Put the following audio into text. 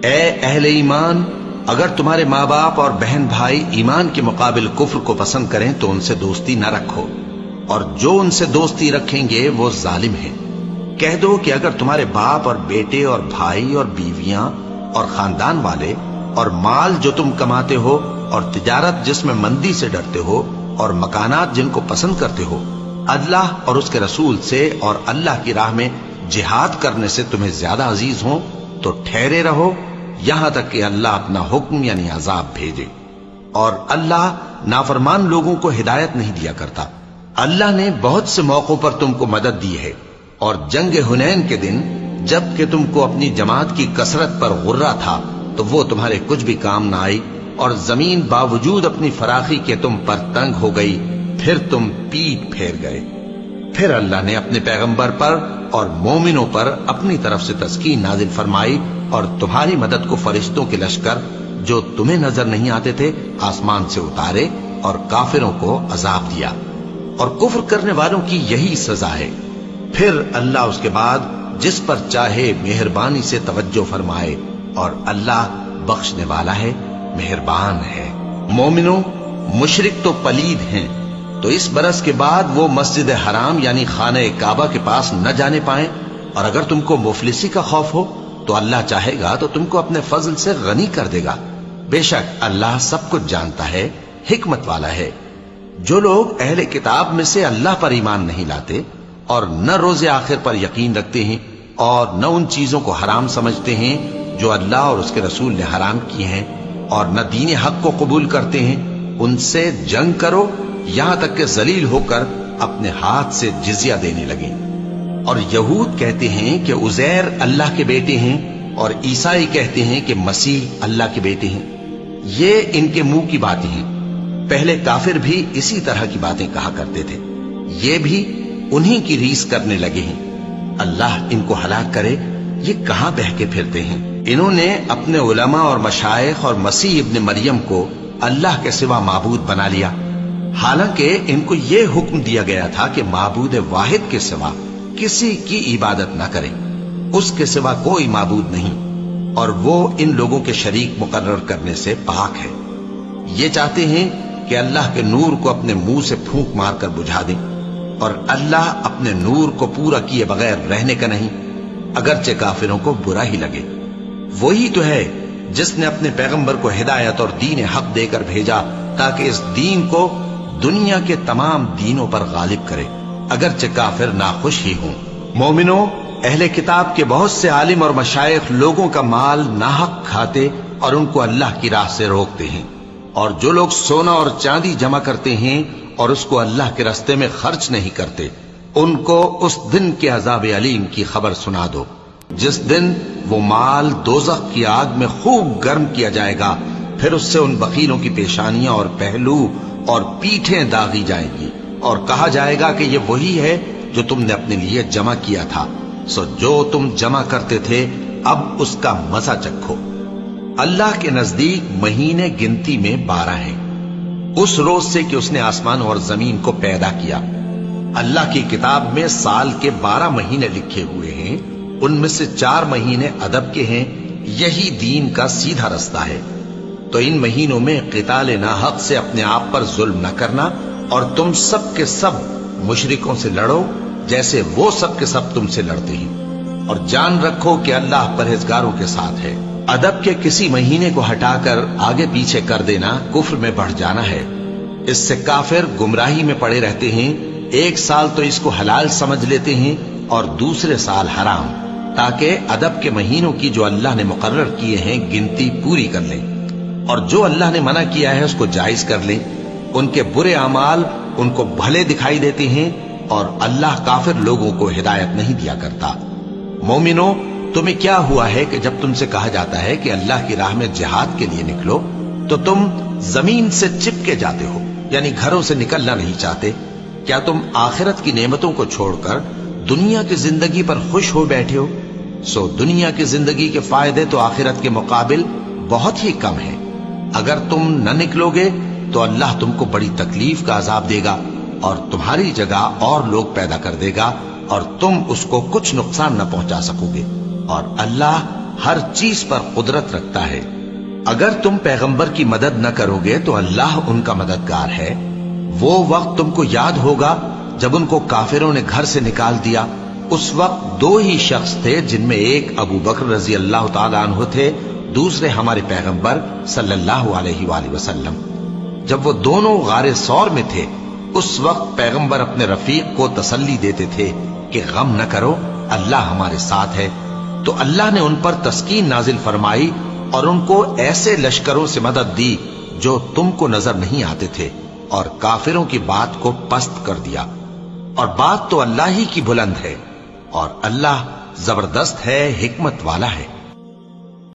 اے اہل ایمان، اگر تمہارے ماں باپ اور بہن بھائی ایمان کے مقابل کفر کو پسند کریں تو ان سے دوستی نہ رکھو، اور جو ان سے دوستی رکھیں گے وہ ظالم ہیں۔ کہہ دو کہ اگر تمہارے باپ اور بیٹے اور بھائی اور بیویاں اور خاندان والے اور مال جو تم کماتے ہو اور تجارت جس میں مندی سے ڈرتے ہو اور مکانات جن کو پسند کرتے ہو اللہ اور اس کے رسول سے اور اللہ کی راہ میں جہاد کرنے سے تمہیں زیادہ عزیز ہوں تو ٹھہرے رہو یہاں تک کہ اللہ اپنا حکم یعنی عذاب بھیجے، اور اللہ نافرمان لوگوں کو ہدایت نہیں دیا کرتا۔ اللہ نے بہت سے موقعوں پر تم کو مدد دی ہے، اور جنگ حنین کے دن جب کہ تم کو اپنی جماعت کی کثرت پر غرہ تھا تو وہ تمہارے کچھ بھی کام نہ آئی، اور زمین باوجود اپنی فراخی کے تم پر تنگ ہو گئی، پھر تم پیٹ پھیر گئے۔ پھر اللہ نے اپنے پیغمبر پر اور مومنوں پر اپنی طرف سے تسکین نازل فرمائی، اور تمہاری مدد کو فرشتوں کے لشکر جو تمہیں نظر نہیں آتے تھے آسمان سے اتارے، اور کافروں کو عذاب دیا، اور کفر کرنے والوں کی یہی سزا ہے۔ پھر اللہ اس کے بعد جس پر چاہے مہربانی سے توجہ فرمائے، اور اللہ بخشنے والا ہے، مہربان ہے۔ مومنوں، مشرک تو پلید ہیں، تو اس برس کے بعد وہ مسجد حرام یعنی خانہ کعبہ کے پاس نہ جانے پائیں، اور اگر تم کو مفلسی کا خوف ہو تو اللہ چاہے گا تو تم کو اپنے فضل سے غنی کر دے گا، بے شک اللہ سب کچھ جانتا ہے، حکمت والا ہے۔ جو لوگ اہل کتاب میں سے اللہ پر ایمان نہیں لاتے اور نہ روز آخر پر یقین رکھتے ہیں اور نہ ان چیزوں کو حرام سمجھتے ہیں جو اللہ اور اس کے رسول نے حرام کیے ہیں، اور نہ دین حق کو قبول کرتے ہیں، ان سے جنگ کرو یہاں تک کہ ذلیل ہو کر اپنے ہاتھ سے جزیہ دینے لگیں۔ اور یہود کہتے ہیں کہ عزیر اللہ کے بیٹے ہیں، اور عیسائی کہتے ہیں کہ مسیح اللہ کے بیٹے ہیں۔ یہ ان کے منہ کی باتیں ہیں، پہلے کافر بھی اسی طرح کی باتیں کہا کرتے تھے، یہ بھی انہی کی ریس کرنے لگے ہیں۔ اللہ ان کو ہلاک کرے، یہ کہاں بہہ کے پھرتے ہیں۔ انہوں نے اپنے علماء اور مشائخ اور مسیح ابن مریم کو اللہ کے سوا معبود بنا لیا، حالانکہ ان کو یہ حکم دیا گیا تھا کہ معبود واحد کے سوا کسی کی عبادت نہ کریں، اس کے سوا کوئی معبود نہیں، اور وہ ان لوگوں کے شریک مقرر کرنے سے پاک ہے۔ یہ چاہتے ہیں کہ اللہ کے نور کو اپنے منہ سے پھونک مار کر بجھا دیں، اور اللہ اپنے نور کو پورا کیے بغیر رہنے کا نہیں، اگرچہ کافروں کو برا ہی لگے۔ وہی تو ہے جس نے اپنے پیغمبر کو ہدایت اور دین حق دے کر بھیجا تاکہ اس دین کو دنیا کے تمام دینوں پر غالب کرے، اگرچہ کافر ناخوش ہی ہوں۔ مومنوں، اہل کتاب کے بہت سے عالم اور مشائخ لوگوں کا مال ناحق کھاتے اور ان کو اللہ کی راہ سے روکتے ہیں، اور جو لوگ سونا اور چاندی جمع کرتے ہیں اور اس کو اللہ کے راستے میں خرچ نہیں کرتے، ان کو اس دن کے عذاب علیم کی خبر سنا دو، جس دن وہ مال دوزخ کی آگ میں خوب گرم کیا جائے گا، پھر اس سے ان بخیلوں کی پیشانیاں اور پہلو اور پیٹھیں داغی جائیں گی، اور کہا جائے گا کہ یہ وہی ہے جو تم نے اپنے لیے جمع کیا تھا، سو جو تم جمع کرتے تھے اب اس کا مزہ چکھو۔ اللہ کے نزدیک مہینے گنتی میں 12 ہیں، اس روز سے کہ اس نے آسمان اور زمین کو پیدا کیا۔ اللہ کی کتاب میں سال کے 12 مہینے لکھے ہوئے ہیں، ان میں سے 4 مہینے ادب کے ہیں، یہی دین کا سیدھا رستہ ہے۔ تو ان مہینوں میں قتال ناحق سے اپنے آپ پر ظلم نہ کرنا، اور تم سب کے سب مشرکوں سے لڑو جیسے وہ سب کے سب تم سے لڑتے ہیں، اور جان رکھو کہ اللہ پرہیزگاروں کے ساتھ ہے۔ ادب کے کسی مہینے کو ہٹا کر آگے پیچھے کر دینا کفر میں بڑھ جانا ہے، اس سے کافر گمراہی میں پڑے رہتے ہیں۔ ایک سال تو اس کو حلال سمجھ لیتے ہیں اور دوسرے سال حرام، تاکہ ادب کے مہینوں کی جو اللہ نے مقرر کیے ہیں گنتی پوری کر لیں، اور جو اللہ نے منع کیا ہے اس کو جائز کر لیں۔ ان کے برے اعمال ان کو بھلے دکھائی دیتے ہیں، اور اللہ کافر لوگوں کو ہدایت نہیں دیا کرتا۔ مومنوں، تمہیں کیا ہوا ہے کہ جب تم سے کہا جاتا ہے کہ اللہ کی راہ میں جہاد کے لیے نکلو تو تم زمین سے چپکے جاتے ہو، یعنی گھروں سے نکلنا نہیں چاہتے؟ کیا تم آخرت کی نعمتوں کو چھوڑ کر دنیا کی زندگی پر خوش ہو بیٹھے ہو؟ سو دنیا کی زندگی کے فائدے تو آخرت کے مقابل بہت ہی کم ہیں۔ اگر تم نہ نکلو گے تو اللہ تم کو بڑی تکلیف کا عذاب دے گا، اور تمہاری جگہ اور لوگ پیدا کر دے گا، اور تم اس کو کچھ نقصان نہ پہنچا سکو گے، اور اللہ ہر چیز پر قدرت رکھتا ہے۔ اگر تم پیغمبر کی مدد نہ کرو گے تو اللہ ان کا مددگار ہے۔ وہ وقت تم کو یاد ہوگا جب ان کو کافروں نے گھر سے نکال دیا۔ اس وقت دو ہی شخص تھے، جن میں ایک ابو بکر رضی اللہ تعالی عنہ تھے، دوسرے ہمارے پیغمبر صلی اللہ علیہ وآلہ وسلم۔ جب وہ دونوں غار ثور میں تھے، اس وقت پیغمبر اپنے رفیق کو تسلی دیتے تھے کہ غم نہ کرو، اللہ ہمارے ساتھ ہے۔ تو اللہ نے ان پر تسکین نازل فرمائی اور ان کو ایسے لشکروں سے مدد دی جو تم کو نظر نہیں آتے تھے، اور کافروں کی بات کو پست کر دیا۔ اور بات تو اللہ ہی کی بلند ہے، اور اللہ زبردست ہے، حکمت والا ہے۔